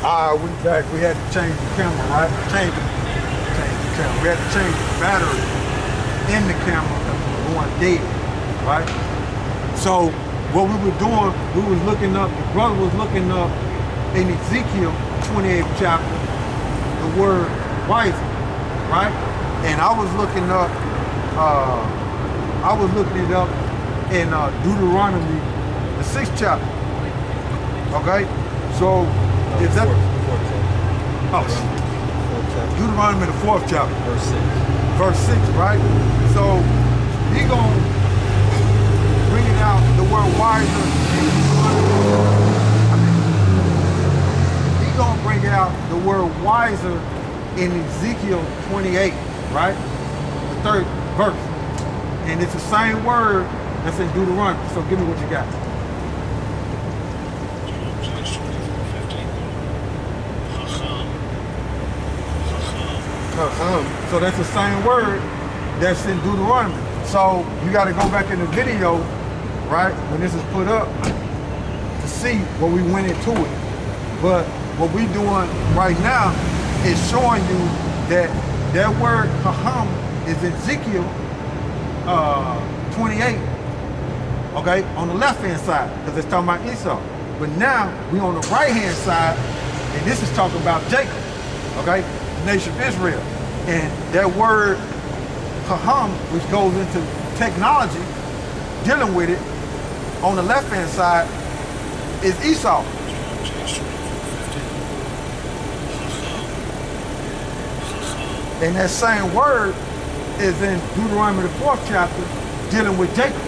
We had to change the camera, right? Change the camera. We had to change the battery in the camera because it was going dead, right? So what we were doing, we was looking up, the brother was looking up in Ezekiel 28th chapter, the word wiser, right? And I was looking it up in Deuteronomy, the 6th chapter. Okay? So is that Deuteronomy the 4th chapter. Verse 6. Verse 6, right? So he gonna bring it out, the word wiser. He gonna bring out the word wiser in Ezekiel 28, right? The 3rd verse. And it's the same word that's in Deuteronomy. So give me what you got. So that's the same word that's in Deuteronomy. So you got to go back in the video, right, when this is put up, to see what we went into it. But what we doing right now is showing you that that word Haham is Ezekiel 28, okay, on the left-hand side, because it's talking about Esau. But now we on the right-hand side, and this is talking about Jacob, okay, the nation of Israel. And that word Haham, which goes into technology, dealing with it, on the left-hand side is Esau. And that same word is in Deuteronomy the 4th chapter, dealing with Jacob.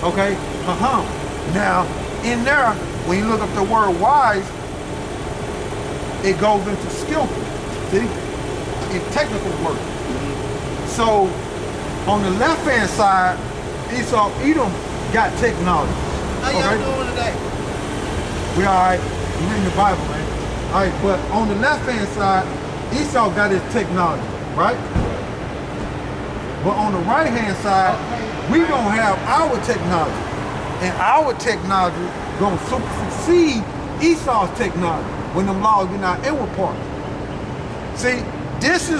Okay, Haham. Now, in there, when you look up the word wise, it goes into skillful, see, in technical work. So, on the left-hand side, Esau, Edom got technology. How y'all doing today? We all right. We reading the Bible, man. All right, but on the left-hand side, Esau got his technology, right? But on the right-hand side, we gonna have our technology. And our technology gonna supersede Esau's technology when them laws get our inward parts. See, these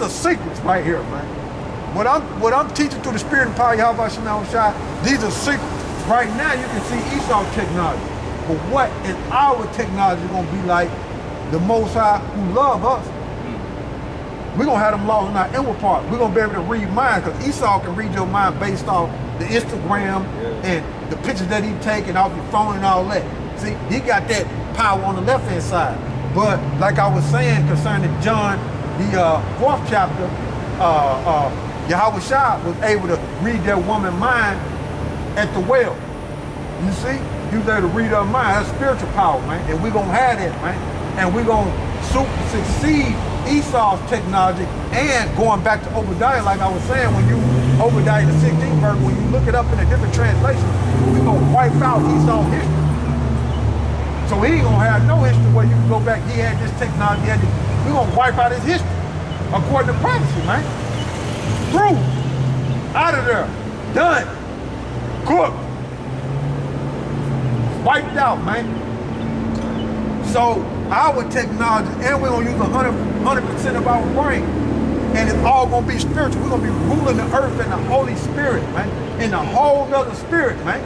are secrets right here, man. What I'm teaching through the Spirit and power of YAHAWASHI, these are secrets. Right now you can see Esau's technology. But what is our technology gonna be like? The Most High who love us. We're gonna have them laws in our inward part. We're gonna be able to read minds, because Esau can read your mind based off the Instagram and the pictures that he taking off your phone and all that. See, he got that power on the left-hand side. But like I was saying concerning John, the 4th chapter, YAHAWASHI was able to read that woman's mind at the well. You see? He was able to read her mind. That's spiritual power, man. And we're gonna have that, man. And we're gonna succeed Esau's technology. And going back to Obadiah, like I was saying, when you, Obadiah the 16th verse, when you look it up in a different translation, we're gonna wipe out Esau's history. So he ain't gonna have no history where you can go back, he had this technology, we're gonna wipe out his history, according to prophecy, man. Through, out of there, done, cooked, wiped out, man. So our technology, and we're gonna use 100% of our brain, and it's all gonna be spiritual. We're gonna be ruling the earth in the Holy Spirit, man, in the whole other spirit, man.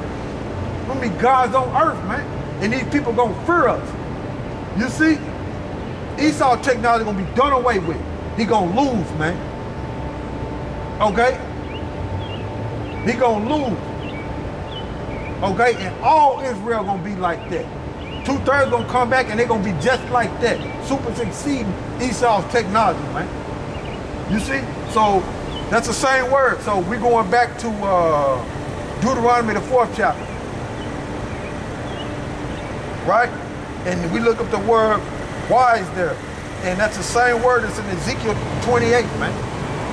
We're gonna be God's on earth, man. And these people gonna fear us. You see? Esau technology gonna be done away with. He gonna lose, man. Okay? He gonna lose. Okay? And all Israel gonna be like that. 2/3 gonna come back and they gonna be just like that. Super succeeding Esau's technology, man. You see? So that's the same word. So we're going back to Deuteronomy the 4th chapter. Right? And we look up the word wise there. And that's the same word that's in Ezekiel 28, man.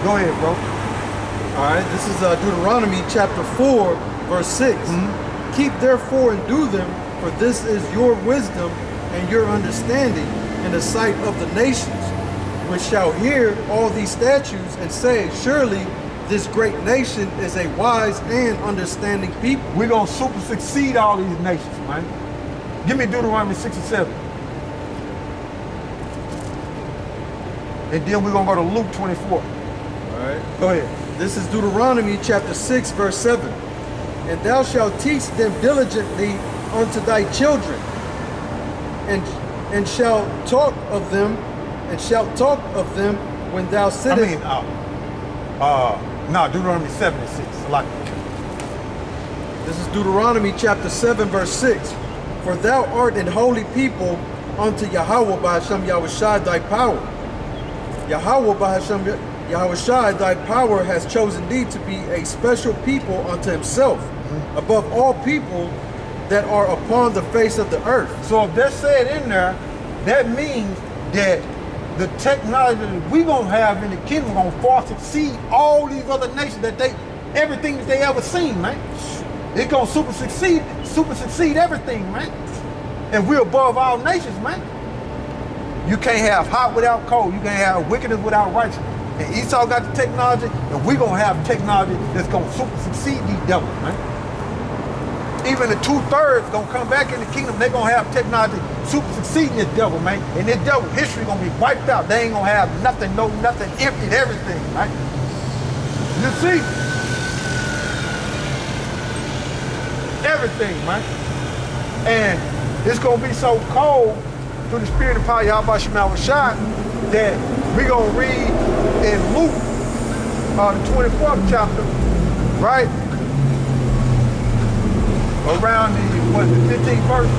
Go ahead, bro. All right, this is Deuteronomy chapter 4, verse 6. Keep therefore and do them, for this is your wisdom and your understanding in the sight of the nations, which shall hear all these statutes and say, surely this great nation is a wise and understanding people. We're going to super succeed all these nations, man. Give me Deuteronomy 6 and 7. And then we're going to go to Luke 24. All right. Go ahead. This is Deuteronomy chapter 6, verse 7. And thou shalt teach them diligently unto thy children, and shalt talk of them, when thou sittest. Deuteronomy 7 and 6. Like This is Deuteronomy chapter 7, verse 6. For thou art an holy people unto Yahawah by Hashem Yahawashi thy power. Yahawah by Hashem Yahawashi thy power has chosen thee to be a special people unto himself, above all people that are upon the face of the earth. So if that's said in there, that means that the technology that we're going to have in the kingdom going to far succeed all these other nations everything that they ever seen, man. It's going to super succeed everything, man. And we're above all nations, man. You can't have hot without cold. You can't have wickedness without righteousness. And Esau got the technology, and we're going to have technology that's going to super succeed these devils, man. Even the 2/3 going to come back in the kingdom, they're going to have technology super succeeding this devil, man. And this devil history going to be wiped out. They ain't going to have nothing, nothing, emptied everything, right? You see? Everything, man. And it's going to be so cold through the spirit and power of YAHAWASHI that we're going to read in Luke, the 24th chapter, right? Around the 15th verse,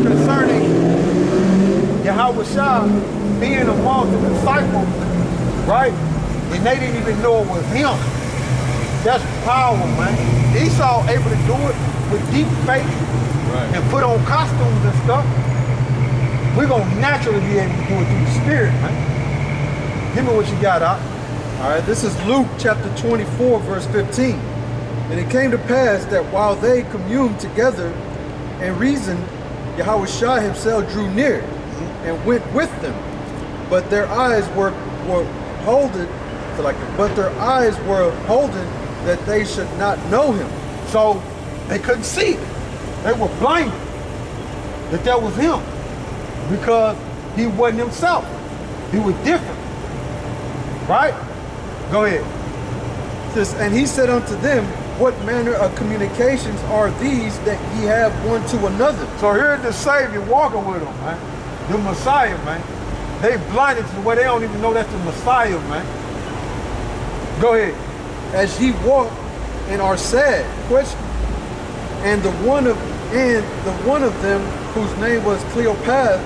concerning YAHAWASHI being among the disciples, right? And they didn't even know it was him. That's power, man. Esau able to do it with deep faith, right, and put on costumes and stuff. We're going to naturally be able to do it through the spirit, man. Give me what you got, Doc. All right, this is Luke chapter 24, verse 15. And it came to pass that while they communed together and reasoned, YAHAWASHI himself drew near and went with them. But their eyes were holden that they should not know him. So they couldn't see. They were blinded that that was him because he wasn't himself. He was different. Right? Go ahead. And he said unto them, what manner of communications are these that ye have one to another? So here's the Savior walking with them, man. The Messiah, man. They blinded to where they don't even know that's the Messiah, man. Go ahead. As ye walk and are sad, question. And the one of them, whose name was Cleopas,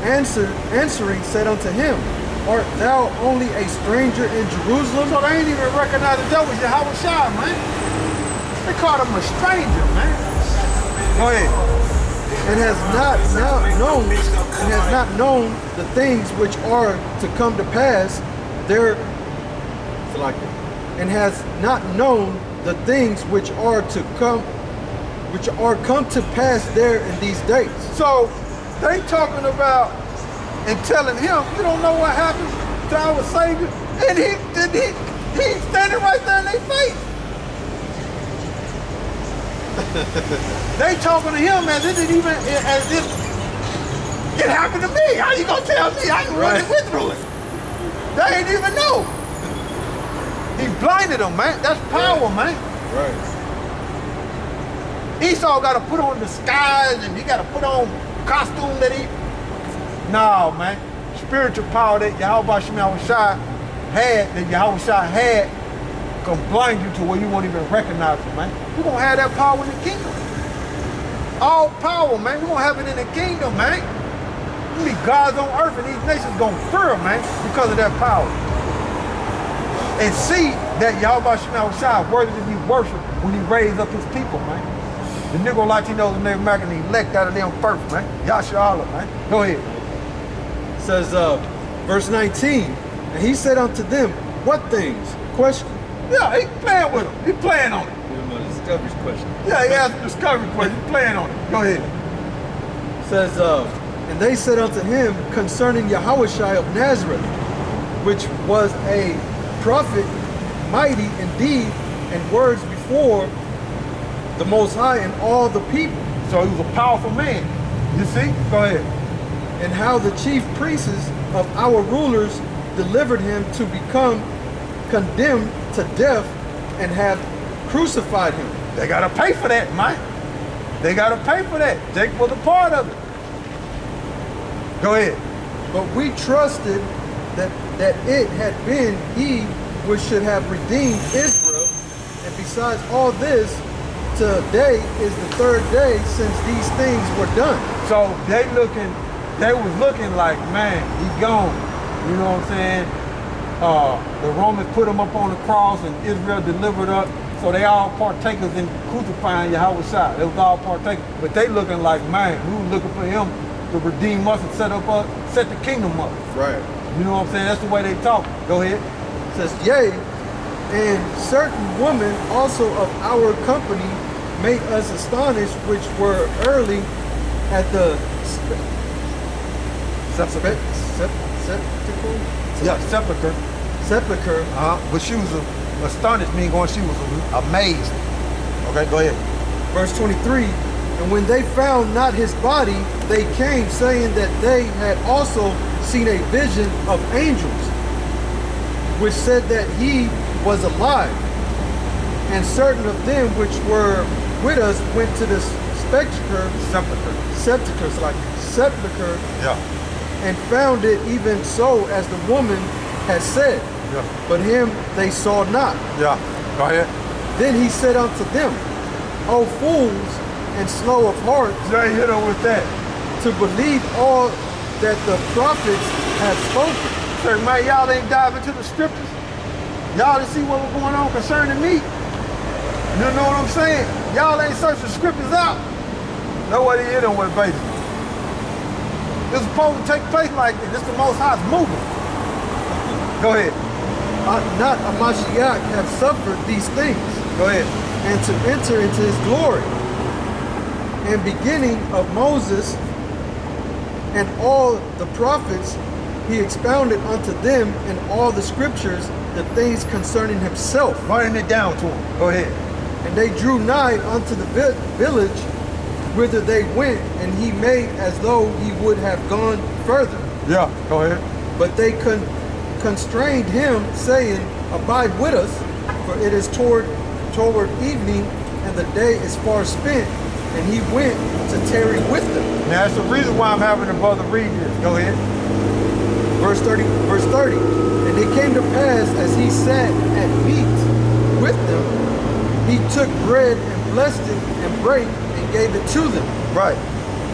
answering said unto him, art thou only a stranger in Jerusalem? So they ain't even recognize that was YAHAWASHI, man. They called him a stranger, man. Go ahead. And has not known the things which are to come to pass there. And has not known the things which are come to pass there in these days. So they talking about and telling him, you don't know what happened to our Savior, and he's standing right there in their face. They talking to him as if it happened to me. How you gonna tell me? I went through it. They ain't even know. He blinded them, man. That's power, man. Right. Esau got to put on disguise and he got to put on costume that he. No, man. Spiritual power that YAHAWASHI had, can blind you to where you won't even recognize it, man. We're going to have that power in the kingdom. All power, man. We're going to have it in the kingdom, man. We be gods on earth and these nations going to fear, man, because of that power. And see that YAHAWASHI worthy to be worshipped when he raised up his people, man. The Negro Latinos and Native Americans, he elect out of them first, man. Yashala, man. Go ahead. It says, verse 19, and he said unto them, what things? Question. Yeah, he playing with them. He playing on it. Give him a discovery question. Yeah, he asked a discovery question. He playing on it. Go ahead. It says, and they said unto him concerning YAHAWASHI of Nazareth, which was a prophet, mighty in deed and words before the Most High and all the people. So he was a powerful man. You see? Go ahead. And how the chief priests of our rulers delivered him to become condemned to death and have crucified him. They got to pay for that, man. They got to pay for that. Jake was a part of it. Go ahead. But we trusted that it had been he which should have redeemed Israel. And besides all this, today is the third day since these things were done. So they was looking like, man, he gone. You know what I'm saying? The Romans put him up on the cross and Israel delivered up. So they all partakers in crucifying Yahawashi. They was all partakers. But they looking like, man, we were looking for him to redeem us and set the kingdom up. Right. You know what I'm saying? That's the way they talk. Go ahead. It says, yea, and certain women also of our company made us astonished, which were early at the sepulchre. Yeah, sepulchre. Sepulchre. But she was astonished, meaning she was amazed. Okay, go ahead. Verse 23, and when they found not his body, they came saying that they had also seen a vision of angels, which said that he was alive. And certain of them which were with us went to the sepulchre, Yeah. and found it even so as the woman had said. Yeah. But him they saw not. Yeah. Go ahead. Then he said unto them, O fools and slow of heart, Jay hit her with that. to believe all that the prophets have spoken. Sir, man, y'all ain't dive into the scriptures. Y'all didn't see what was going on concerning me. You know what I'm saying? Y'all ain't searched the scriptures out. Nobody hit them with basically. This is supposed to take place like this. This is the Most High's movement. Go ahead. Not a Mashiach have suffered these things, Go ahead. and to enter into his glory. And beginning of Moses and all the prophets, he expounded unto them in all the scriptures the things concerning himself. Running it down to him. Go ahead. And they drew nigh unto the village whither they went, and he made as though he would have gone further. Yeah, go ahead. But they constrained him, saying, Abide with us, for it is toward evening, and the day is far spent. And he went to tarry with them. Now that's the reason why I'm having the brother read this. Go ahead. Verse 30. And it came to pass, as he sat at meat with them, he took bread and blessed it and brake and gave it to them. Right.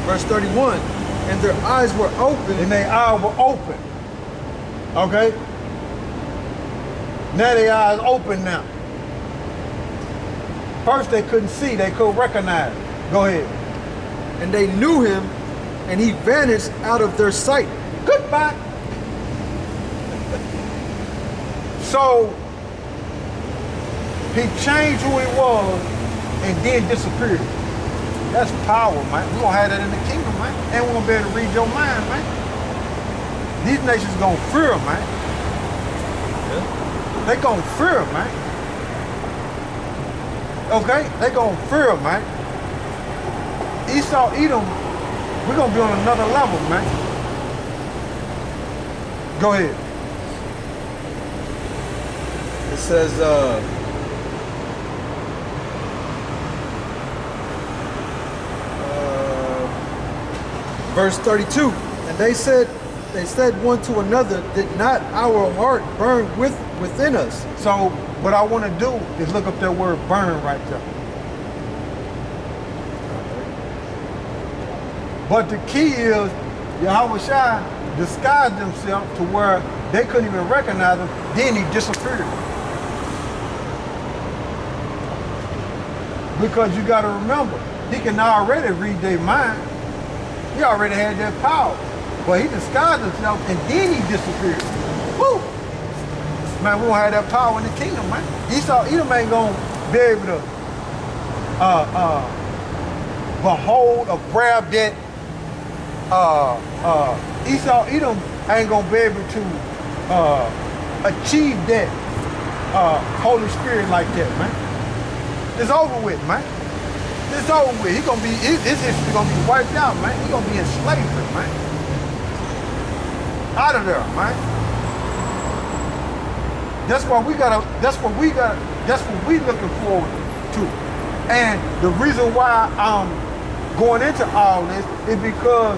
Verse 31. And their eyes were open. And their eyes were open. Okay? Now their eyes open now. First they couldn't see, they couldn't recognize. Go ahead. And they knew him, and he vanished out of their sight. Goodbye. So he changed who he was and then disappeared. That's power, man. We're gonna have that in the kingdom, man. And we're gonna be able to read your mind, man. These nations gonna fear, man. Yeah. They gonna fear, man. Okay? They gonna fear, man. Esau, Edom, we're gonna be on another level, man. Go ahead. It says, verse 32, and they said one to another, did not our heart burn within us? So what I want to do is look up that word burn right there. But the key is Yahawashi disguised himself to where they couldn't even recognize him. Then he disappeared. Because you got to remember, he can already read their mind. He already had that power. But he disguised himself and then he disappeared. Woo! Man, we don't have that power in the kingdom, man. Edom ain't gonna be able to behold or grab that. Edom ain't gonna be able to achieve that Holy Spirit like that, man. It's over with, man. It's over with. He gonna be, his history gonna be wiped out, man. He gonna be in slavery, man. Out of there, man. That's what we looking forward to. And the reason why I'm going into all this is because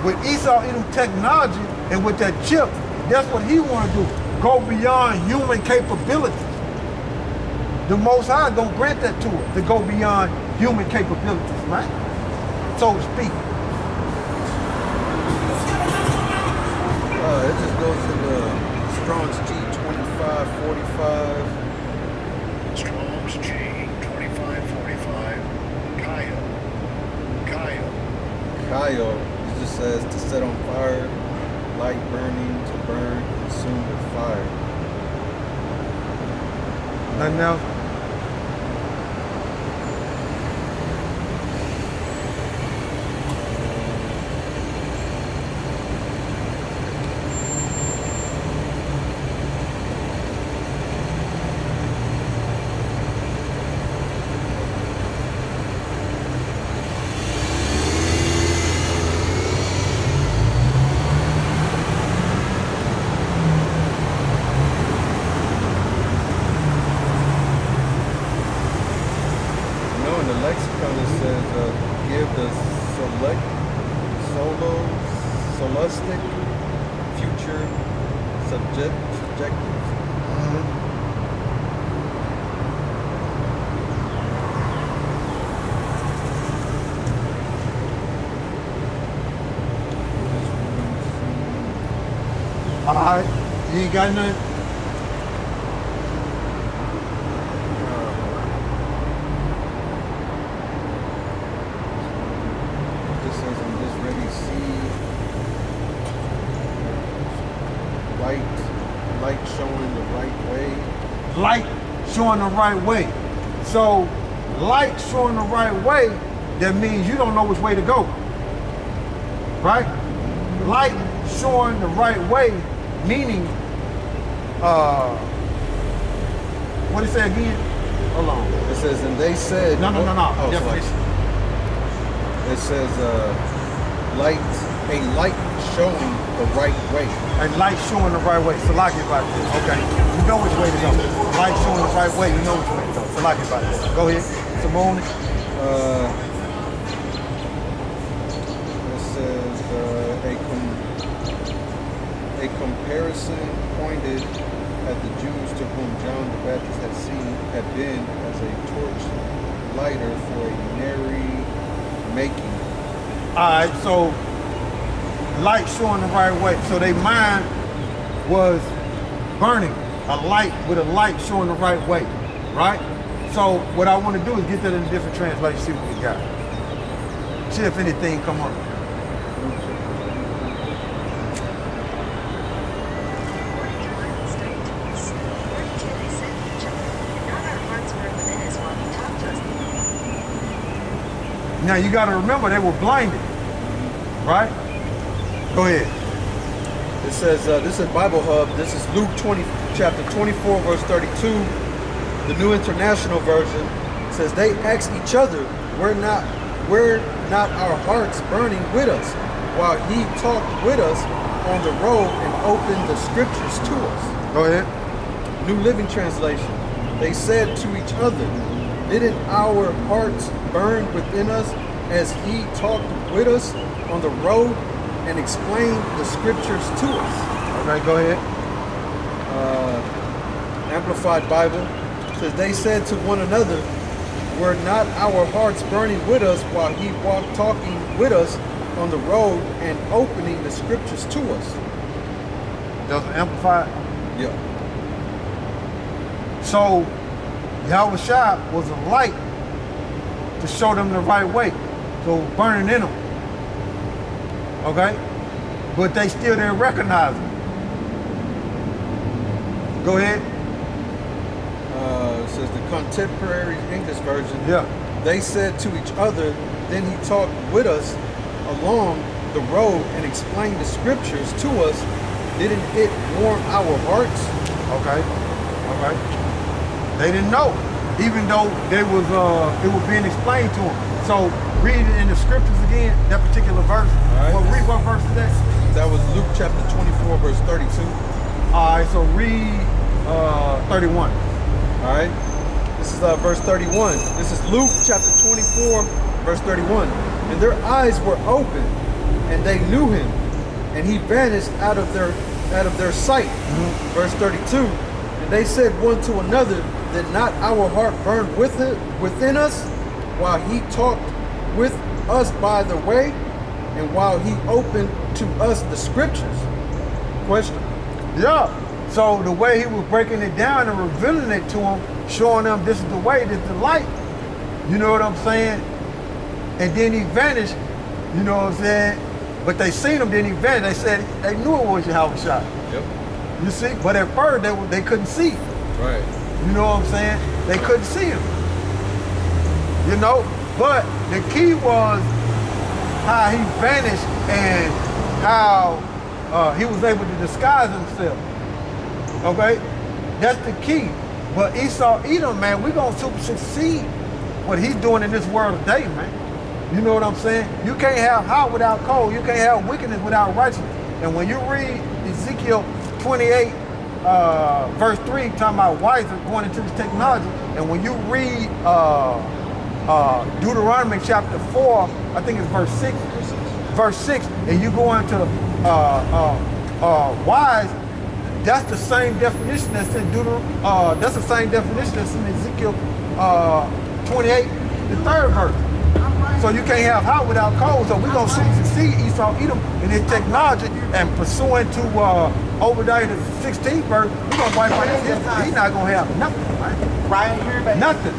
with Esau into technology and with that chip, that's what he want to do. Go beyond human capabilities. The Most High don't grant that to us, to go beyond human capabilities, right? So to speak. It just goes to the Strong's G2545. Strong's G2545. Kyle, it just says to set on fire, light burning, to burn, consume with fire. Nothing else? Lexicon it says give the solistic future subjective. All right, you ain't got nothing? Light showing the right way. Light showing the right way. So light showing the right way, that means you don't know which way to go. Right? Light showing the right way, meaning, what did it say again? Hold on. It says, and they said... No. Oh, Definition. It says, a light showing the right way. A light showing the right way. Salaki about this. Okay. You know which way to go. Light showing the right way, you know which way to go. Salaki about this. Go ahead. Simone. It says a comparison pointed at the Jews to whom John the Baptist had been as a torch lighter for a merry making. Alright, so light showing the right way. So their mind was burning. A light with a light showing the right way. Right? So what I want to do is get that in a different translation, see what we got. See if anything come up. Now you got to remember they were blinded, right? Go ahead. It says, this is Bible Hub. This is Luke 20, chapter 24, verse 32. The New International Version says, they asked each other, were not our hearts burning with us while he talked with us on the road and opened the scriptures to us? Go ahead. New Living Translation. They said to each other, didn't our hearts burn within us as he talked with us on the road and explained the scriptures to us? Okay, go ahead. Amplified Bible says, they said to one another, were not our hearts burning with us while he walked talking with us on the road and opening the scriptures to us? Does it amplify? Yeah. So YAHAWASHI was a light to show them the right way. So it was burning in them. Okay? But they still didn't recognize him. Go ahead. It says the Contemporary English Version. Yeah. They said to each other, then he talked with us along the road and explained the scriptures to us. Didn't it warm our hearts? Okay. Okay. They didn't know, even though it was being explained to them. So read it in the scriptures again, that particular verse. right. Well, read what verse is that? That was Luke chapter 24, verse 32. All right, so read 31. All right. This is verse 31. This is Luke chapter 24, verse 31. And their eyes were open, and they knew him, and he vanished out of their sight. Verse 32. And they said one to another, did not our heart burn within us while he talked with us by the way, and while he opened to us the scriptures? Question. Yeah. So the way he was breaking it down and revealing it to them, showing them this is the way, this is the light. You know what I'm saying? And then he vanished, you know what I'm saying? But they seen him, then he vanished. They said they knew it was YAHAWASHI. Yep. You see? But at first they couldn't see. Right. You know what I'm saying? They couldn't see him. You know? But the key was how he vanished and how he was able to disguise himself. Okay? That's the key. But Esau, Edom, man, we're going to super succeed what he's doing in this world today, man. You know what I'm saying? You can't have hot without cold. You can't have wickedness without righteousness. And when you read Ezekiel 28, verse 3, talking about wiser going into this technology, and when you read Deuteronomy chapter 4, I think it's verse 6, and you go into wise, that's the same definition that's in that's the same definition that's in Ezekiel 28, the 3rd verse. So you can't have hot without cold. So we're gonna succeed Esau, Edom in his technology and pursuing to Obadiah the 16th verse. We're gonna wipe out his history. He's not gonna have nothing, man. Right here, baby. Nothing.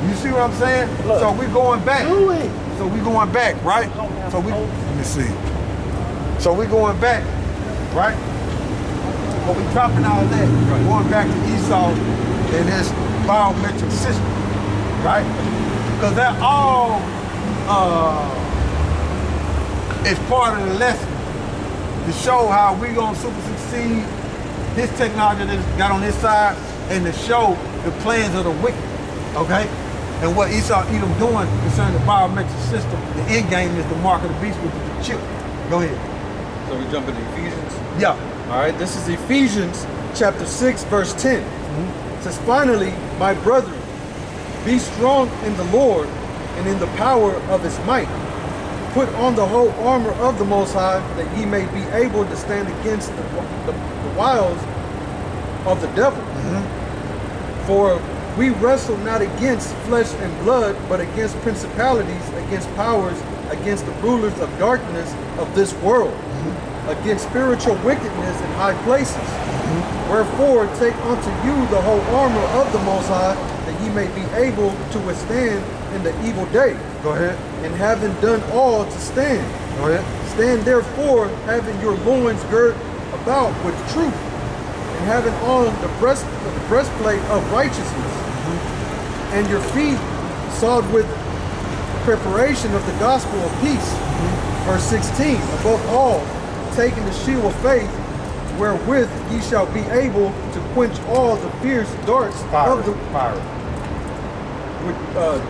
You see what I'm saying? Look. So we're going back. Do it. So we're going back, right? So we let me see. So we're going back, right? But we dropping all that, going back to Esau and his biometric system, right? Because that all is part of the lesson to show how we gonna super succeed this technology that's got on this side and to show the plans of the wicked, okay? And what Esau Edom doing concerning the biometric system, the end game is the mark of the beast, which is the chip. Go ahead. So we jump into Ephesians. Yeah. All right, this is Ephesians chapter 6, verse 10. It says, finally, my brethren, be strong in the Lord and in the power of his might. Put on the whole armor of the Most High, that ye may be able to stand against the wiles of the devil. For we wrestle not against flesh and blood, but against principalities, against powers, against the rulers of darkness of this world, against spiritual wickedness in high places. Wherefore take unto you the whole armor of the Most High, that ye may be able to withstand in the evil day. Go ahead. And having done all to stand. Go ahead. Stand therefore, having your loins girt about with truth, and having on the breastplate of righteousness, and your feet shod with preparation of the gospel of peace. Verse 16, above all, taking the shield of faith, wherewith ye shall be able to quench all the fierce darts of the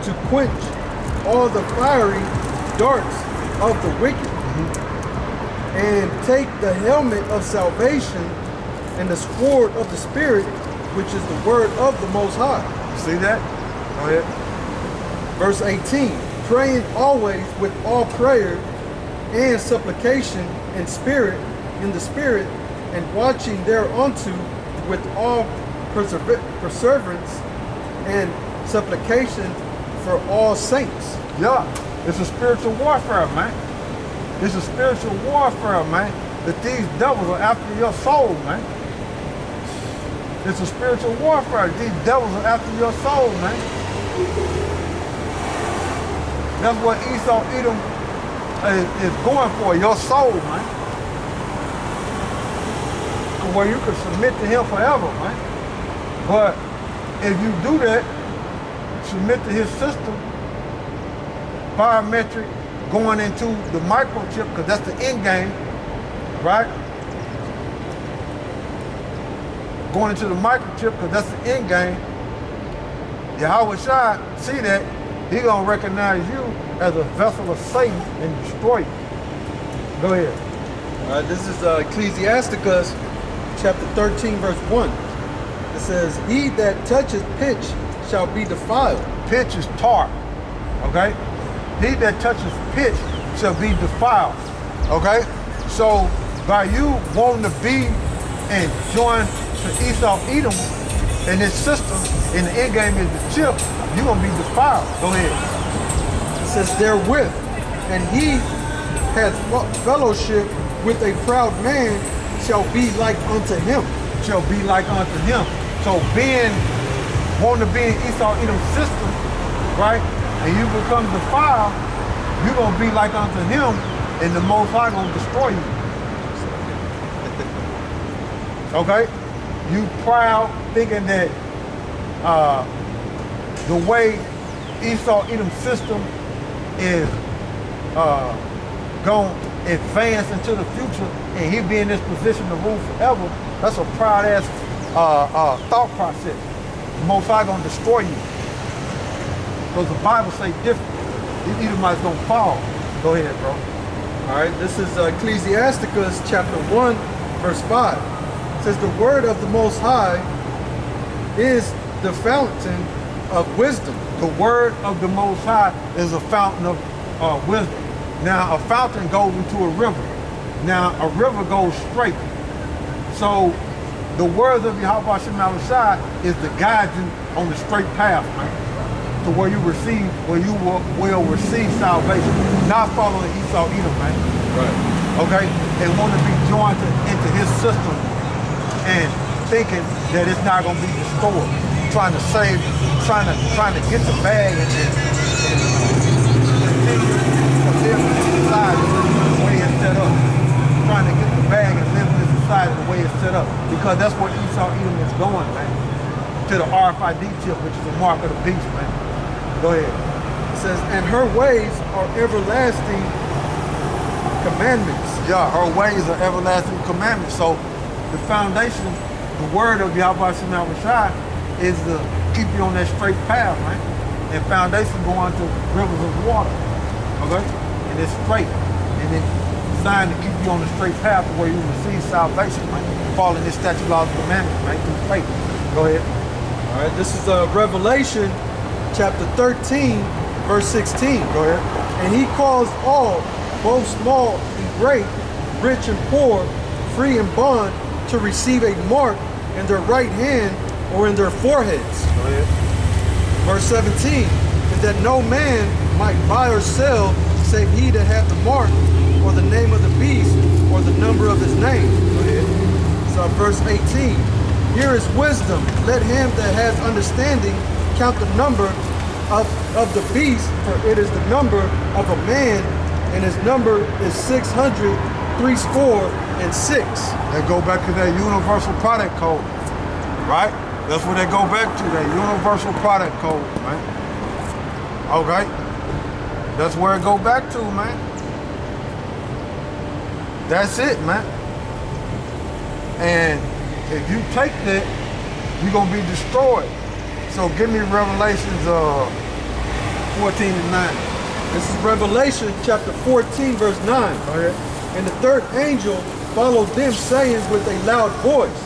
to quench all the fiery darts of the wicked, and take the helmet of salvation and the sword of the Spirit, which is the word of the Most High. See that? Go ahead. Verse 18, praying always with all prayer and supplication in the Spirit, and watching thereunto with all perseverance and supplication for all saints. Yeah, it's a spiritual warfare, man. It's a spiritual warfare, man. That these devils are after your soul, man. It's a spiritual warfare. These devils are after your soul, man. That's what Esau Edom is going for, your soul, man. Where you can submit to him forever, man. But if you do that, submit to his system, biometric, going into the microchip, because that's the end game, right? Going into the microchip, because that's the end game. YAHAWASHI see that, He gonna recognize you as a vessel of Satan and destroy you. Go ahead. All right, this is Ecclesiasticus chapter 13, verse 1. It says, he that touches pitch shall be defiled. Pitch is tar, okay? He that touches pitch shall be defiled, okay? So by you wanting to be and join to Esau Edom in this system, in the end game is the chip, you're gonna be defiled. Go ahead. It says therewith, and he hath fellowship with a proud man shall be like unto him. Shall be like unto him. So wanting to be in Esau Edom system, right? And you become defiled, you're gonna be like unto him, and the Most High gonna destroy you. Okay? You proud, thinking that the way Esau Edom system is gonna advance into the future, and he be in this position to rule forever. That's a proud ass thought process. The Most High gonna destroy you. Because the Bible say different. These Edomites gonna fall. Go ahead, bro. All right, this is Ecclesiasticus chapter 1, verse 5. It says, the word of the Most High is the fountain of wisdom. The word of the Most High is a fountain of wisdom. Now, a fountain goes into a river. Now, a river goes straight. So, the words of YAHAWASHI is to guide you on the straight path, man, to where you will receive salvation, not following Esau Edom, man. Right. Okay, and want to be joined into his system and thinking that it's not going to be restored, trying to save, trying to get the bag and continue to live in this society the way it's set up, trying to get the bag and live in this society the way it's set up, because that's where Esau Edom is going, man, to the RFID chip, which is the mark of the beast, man. Go ahead. It says, and her ways are everlasting commandments. Yeah, her ways are everlasting commandments. So the foundation, the word of YAHAWASHI is to keep you on that straight path, man. And foundation going to rivers of water. Okay? And it's straight. And it's designed to keep you on the straight path where you receive salvation, man. Following this statute, laws, and commandments, man, through faith. Go ahead. All right, this is Revelation chapter 13, verse 16. Go ahead. And he caused all, both small and great, rich and poor, free and bond, to receive a mark in their right hand or in their foreheads. Go ahead. Verse 17 is that no man might buy or sell save he that hath the mark or the name of the beast or the number of his name. Go ahead. So verse 18, here is wisdom. Let him that has understanding count the number of the beast, for it is the number of a man, and his number is 666. They go back to that universal product code, right? That's what they go back to, that universal product code, man. Okay? That's where it go back to, man. That's it, man. And if you take that, you're going to be destroyed. So give me Revelations 14 and 9. This is Revelation chapter 14, verse 9. Go ahead. And the third angel followed them, saying with a loud voice,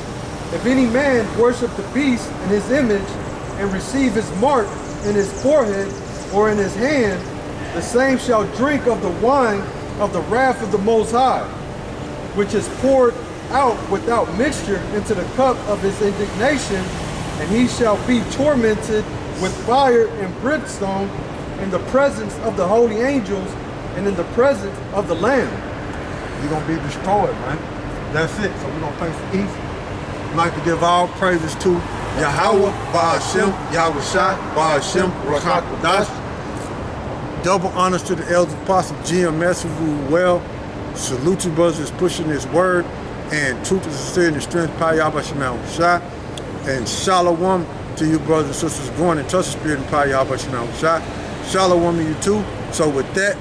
if any man worship the beast in his image and receive his mark in his forehead or in his hand, the same shall drink of the wine of the wrath of the Most High, which is poured out without mixture into the cup of his indignation, and he shall be tormented with fire and brimstone in the presence of the holy angels and in the presence of the Lamb. You're going to be destroyed, man. That's it. So we're going to pray for east. I'd like to give all praises to Yahawah, Ba'ashem, Yahawashi, Ba'ashem, Rakakadash. Double honors to the elders, apostle GMS, who rule well. Salute you, brothers, that's pushing this word. And truth is sincerity and strength, Pi Yahawashi. And shalom to you, brothers and sisters, growing in touch of spirit and Pi Yahawashi. Shalom to you too. So with that,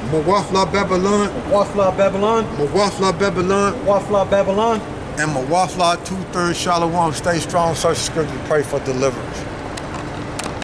Mawafla Babylon, Mawafla Babylon, Mawafla Babylon, Mawafla Babylon, and Mawafla 2/3 Shalom. Stay strong, search the scripture, pray for deliverance.